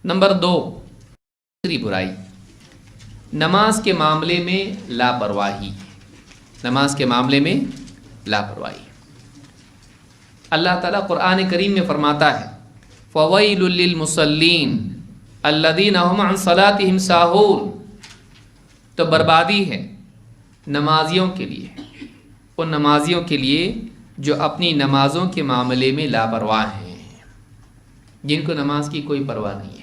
Number 2، دوسری برائی نماز کے معاملے میں لاپرواہی۔ نماز کے معاملے میں لاپرواہی۔ اللہ تعالیٰ قرآن کریم میں فرماتا ہے فَوَيْلٌ لِّلْمُصَلِّينَ الَّذِينَ هُمْ عَنْ صَلَاتِهِمْ سَاهُونَ، تو بربادی ہے نمازیوں کے لیے، ان نمازیوں کے لیے جو اپنی نمازوں کے معاملے میں لاپرواہ ہیں، جن کو نماز کی کوئی پرواہ نہیں ہے۔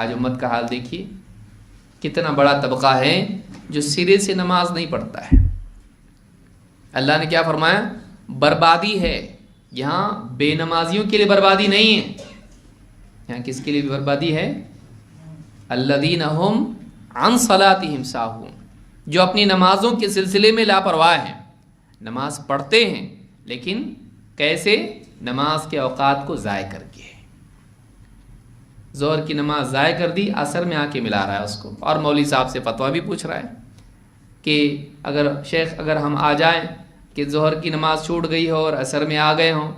آج امت کا حال دیکھیے، کتنا بڑا طبقہ ہے جو سرے سے نماز نہیں پڑھتا ہے۔ اللہ نے کیا فرمایا؟ بربادی ہے۔ یہاں بے نمازیوں کے لیے بربادی نہیں ہے، یہاں کس کے لیے بربادی ہے؟ الذین هم عن صلاتهم ساہون، جو اپنی نمازوں کے سلسلے میں لاپرواہ ہیں۔ نماز پڑھتے ہیں لیکن کیسے؟ نماز کے اوقات کو ضائع کر کے۔ ظہر کی نماز ضائع کر دی، عصر میں آ کے ملا رہا ہے اس کو، اور مولوی صاحب سے فتویٰ بھی پوچھ رہا ہے کہ اگر ہم آ جائیں کہ ظہر کی نماز چھوٹ گئی ہو اور عصر میں آ گئے ہوں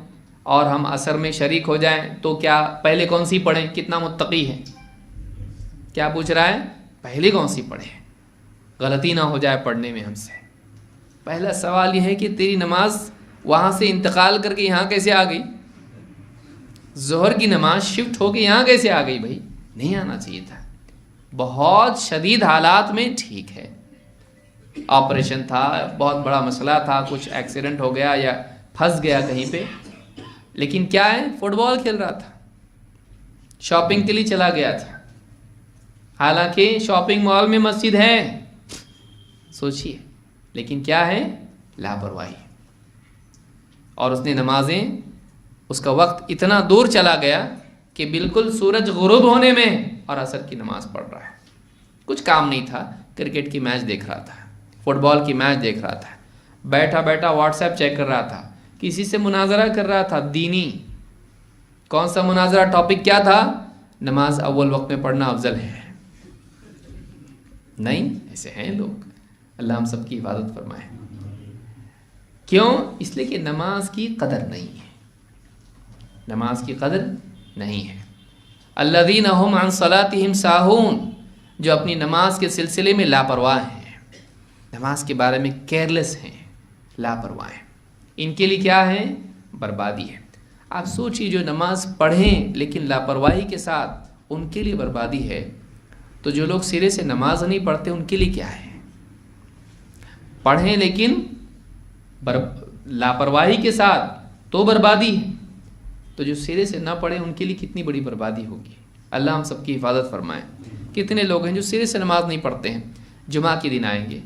اور ہم عصر میں شریک ہو جائیں تو کیا پہلے کون سی پڑھیں؟ کتنا متقی ہے؟ کیا پوچھ رہا ہے؟ پہلے کون سی پڑھیں، غلطی نہ ہو جائے پڑھنے میں ہم سے۔ پہلا سوال یہ ہے کہ تیری نماز وہاں سے انتقال کر کے یہاں کیسے آ گئی؟ ظہر کی نماز شفٹ ہو کے یہاں کیسے آ گئی؟ بھائی نہیں آنا چاہیے تھا۔ بہت شدید حالات میں ٹھیک ہے، آپریشن تھا، بہت بڑا مسئلہ تھا، کچھ ایکسیڈنٹ ہو گیا یا پھنس گیا کہیں پہ، لیکن کیا ہے؟ فٹ بال کھیل رہا تھا، شاپنگ کے لیے چلا گیا تھا، حالانکہ شاپنگ مال میں مسجد ہے، سوچیے، لیکن کیا ہے؟ لاپرواہی۔ اور اس نے نمازیں، اس کا وقت اتنا دور چلا گیا کہ بالکل سورج غروب ہونے میں اور عصر کی نماز پڑھ رہا ہے۔ کچھ کام نہیں تھا، کرکٹ کی میچ دیکھ رہا تھا، فٹ بال کی میچ دیکھ رہا تھا، بیٹھا بیٹھا واٹس ایپ چیک کر رہا تھا، کسی سے مناظرہ کر رہا تھا دینی۔ کون سا مناظرہ؟ ٹاپک کیا تھا؟ نماز اول وقت میں پڑھنا افضل ہے۔ نہیں، ایسے ہیں لوگ، اللہ ہم سب کی حفاظت فرمائے۔ کیوں؟ اس لیے کہ نماز کی قدر نہیں ہے، نماز کی قدر نہیں ہے۔ الذین هم عن صلاتهم ساہون، جو اپنی نماز کے سلسلے میں لاپرواہ ہیں، نماز کے بارے میں کیئرلیس ہیں، لاپرواہ ہیں، ان کے لیے کیا ہے؟ بربادی ہے۔ آپ سوچیے، جو نماز پڑھیں لیکن لاپرواہی کے ساتھ، ان کے لیے بربادی ہے، تو جو لوگ سرے سے نماز نہیں پڑھتے ان کے لیے کیا ہے؟ پڑھیں لیکن لاپرواہی کے ساتھ تو بربادی ہے، تو جو سرے سے نہ پڑھیں ان کے لیے کتنی بڑی بربادی ہوگی۔ اللہ ہم سب کی حفاظت فرمائے۔ کتنے لوگ ہیں جو سرے سے نماز نہیں پڑھتے ہیں، جمعہ کے دن آئیں گے،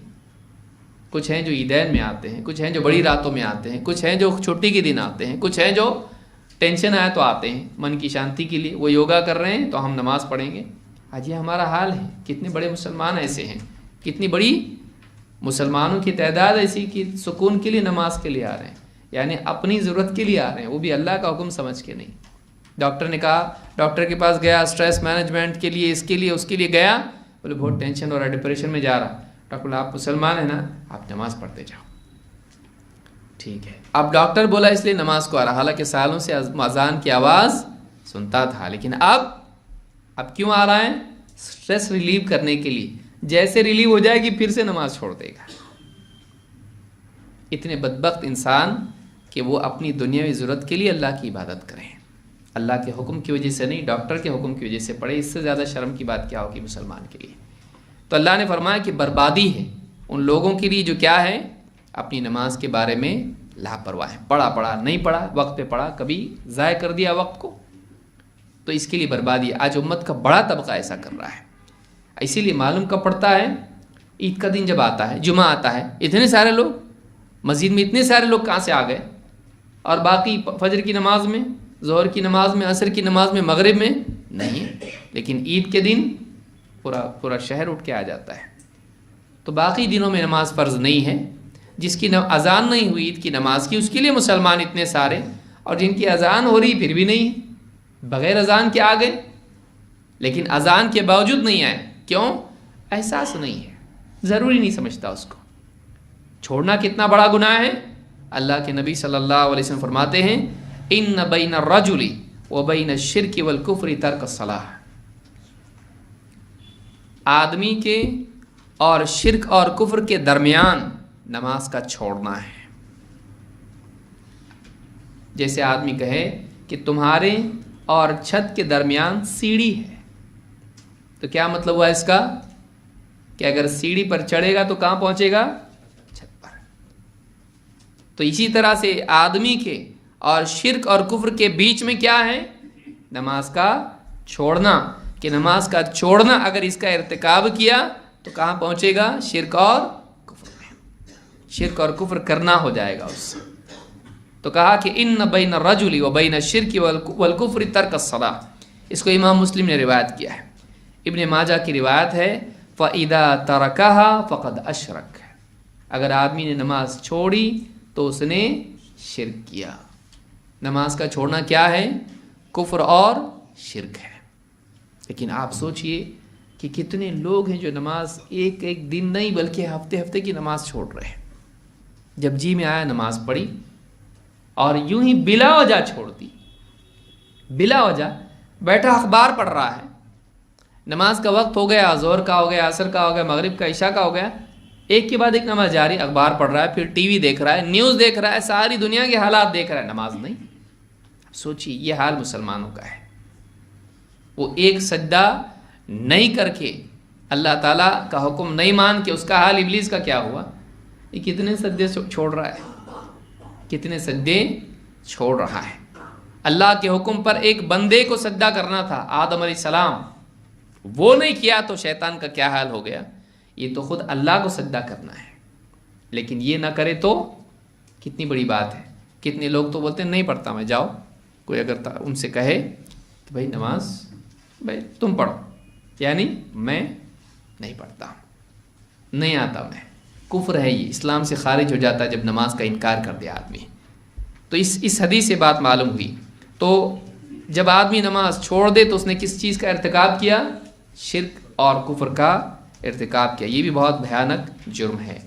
کچھ ہیں جو عیدین میں آتے ہیں، کچھ ہیں جو بڑی راتوں میں آتے ہیں، کچھ ہیں جو چھٹی کے دن آتے ہیں، کچھ ہیں جو ٹینشن آئے تو آتے ہیں من کی شانتی کے لیے، وہ یوگا کر رہے ہیں تو ہم نماز پڑھیں گے۔ آج یہ ہمارا حال ہے۔ کتنے بڑے مسلمان ایسے ہیں، کتنی بڑی مسلمانوں کی تعداد ایسی کہ سکون کے لیے نماز کے لیے آ رہے ہیں، یعنی اپنی ضرورت کے لیے آ رہے ہیں، وہ بھی اللہ کا حکم سمجھ کے نہیں۔ ڈاکٹر نے کہا، ڈاکٹر کے پاس گیا، اسٹریس مینجمنٹ کے لیے، اس کے لیے اس کے لیے گیا، بولے بہت ٹینشن ہو رہا ہے، ڈپریشن میں جا رہا۔ ڈاکٹر بولا آپ مسلمان ہیں نا، آپ نماز پڑھتے جاؤ۔ ٹھیک ہے، اب ڈاکٹر بولا اس لیے نماز کو آ رہا، حالانکہ سالوں سے اذان کی آواز سنتا تھا، لیکن اب کیوں آ رہا ہے؟ اسٹریس ریلیو کرنے کے لیے، جیسے ریلیو ہو جائے گی پھر سے نماز چھوڑ دے گا۔ اتنے بدبخت انسان کہ وہ اپنی دنیاوی ضرورت کے لیے اللہ کی عبادت کریں، اللہ کے حکم کی وجہ سے نہیں، ڈاکٹر کے حکم کی وجہ سے پڑھے۔ اس سے زیادہ شرم کی بات کیا ہوگی مسلمان کے لیے؟ تو اللہ نے فرمایا کہ بربادی ہے ان لوگوں کے لیے جو کیا ہے؟ اپنی نماز کے بارے میں لاپرواہ ہے، پڑھا نہیں پڑھا، وقت پہ پڑھا، کبھی ضائع کر دیا وقت کو، تو اس کے لیے بربادی ہے۔ آج امت کا بڑا طبقہ ایسا کر رہا ہے۔ اسی لیے معلوم کب پڑتا ہے؟ عید کا دن جب آتا ہے، جمعہ آتا ہے، اتنے سارے لوگ مسجد میں، اتنے سارے لوگ کہاں سے آ گئے؟ اور باقی فجر کی نماز میں، ظہر کی نماز میں، عصر کی نماز میں، مغرب میں نہیں، لیکن عید کے دن پورا شہر اٹھ کے آ جاتا ہے۔ تو باقی دنوں میں نماز فرض نہیں ہے۔ جس کی اذان نہیں ہوئی عید کی نماز کی، اس کے لیے مسلمان اتنے سارے، اور جن کی اذان ہو رہی پھر بھی نہیں، بغیر اذان کے آ گئے، لیکن اذان کے باوجود نہیں آئے۔ کیوں؟ احساس نہیں ہے، ضروری نہیں سمجھتا اس کو۔ چھوڑنا کتنا بڑا گناہ ہے۔ اللہ کے نبی صلی اللہ علیہ وسلم فرماتے ہیں ان بین الرجل وبین الشرک والکفر ترک الصلاۃ، آدمی کے اور شرک اور کفر کے درمیان نماز کا چھوڑنا ہے۔ جیسے آدمی کہے کہ تمہارے اور چھت کے درمیان سیڑھی ہے، تو کیا مطلب ہوا اس کا کہ اگر سیڑھی پر چڑھے گا تو کہاں پہنچے گا؟ چھت پر۔ تو اسی طرح سے آدمی کے اور شرک اور کفر کے بیچ میں کیا ہے؟ نماز کا چھوڑنا، کہ نماز کا چھوڑنا اگر اس کا ارتکاب کیا تو کہاں پہنچے گا؟ شرک اور کفر میں، شرک اور کفر کرنا ہو جائے گا اس سے۔ تو کہا کہ ان بین الرجل و بین الشرک والکفر ترک الصلاۃ، اس کو امام مسلم نے روایت کیا ہے۔ ابن ماجہ کی روایت ہے فَإِذَا تَرَكَهَا فَقَدْ أَشْرَكَ، اگر آدمی نے نماز چھوڑی تو اس نے شرک کیا۔ نماز کا چھوڑنا کیا ہے؟ کفر اور شرک ہے۔ لیکن آپ سوچئے کہ کتنے لوگ ہیں جو نماز ایک ایک دن نہیں بلکہ ہفتے ہفتے کی نماز چھوڑ رہے ہیں۔ جب جی میں آیا نماز پڑھی اور یوں ہی بلا وجہ چھوڑ دی، بلا وجہ بیٹھا اخبار پڑھ رہا ہے، نماز کا وقت ہو گیا، ظہر کا ہو گیا، عصر کا ہو گیا، مغرب کا، عشاء کا ہو گیا، ایک کے بعد ایک نماز جاری، اخبار پڑھ رہا ہے، پھر ٹی وی دیکھ رہا ہے، نیوز دیکھ رہا ہے، ساری دنیا کے حالات دیکھ رہا ہے، نماز نہیں۔ سوچیے یہ حال مسلمانوں کا ہے۔ وہ ایک سجدہ نہیں کر کے اللہ تعالیٰ کا حکم نہیں مان کے، اس کا حال ابلیس کا کیا ہوا؟ یہ کتنے سجدے چھوڑ رہا ہے، کتنے سجدے چھوڑ رہا ہے۔ اللہ کے حکم پر ایک بندے کو سجدہ کرنا تھا، آدم علیہ السلام، وہ نہیں کیا تو شیطان کا کیا حال ہو گیا؟ یہ تو خود اللہ کو سجدہ کرنا ہے، لیکن یہ نہ کرے تو کتنی بڑی بات ہے۔ کتنے لوگ تو بولتے ہیں نہیں پڑھتا میں، جاؤ کوئی اگر ان سے کہے کہ بھائی نماز بھائی تم پڑھو، یعنی میں نہیں پڑھتا، نہیں آتا میں، کفر ہے، یہ اسلام سے خارج ہو جاتا ہے جب نماز کا انکار کر دے آدمی۔ تو اس حدیث سے بات معلوم ہوئی۔ تو جب آدمی نماز چھوڑ دے تو اس نے کس چیز کا ارتکاب کیا؟ شرک اور کفر کا ارتکاب کیا۔ یہ بھی بہت بھیانک جرم ہے۔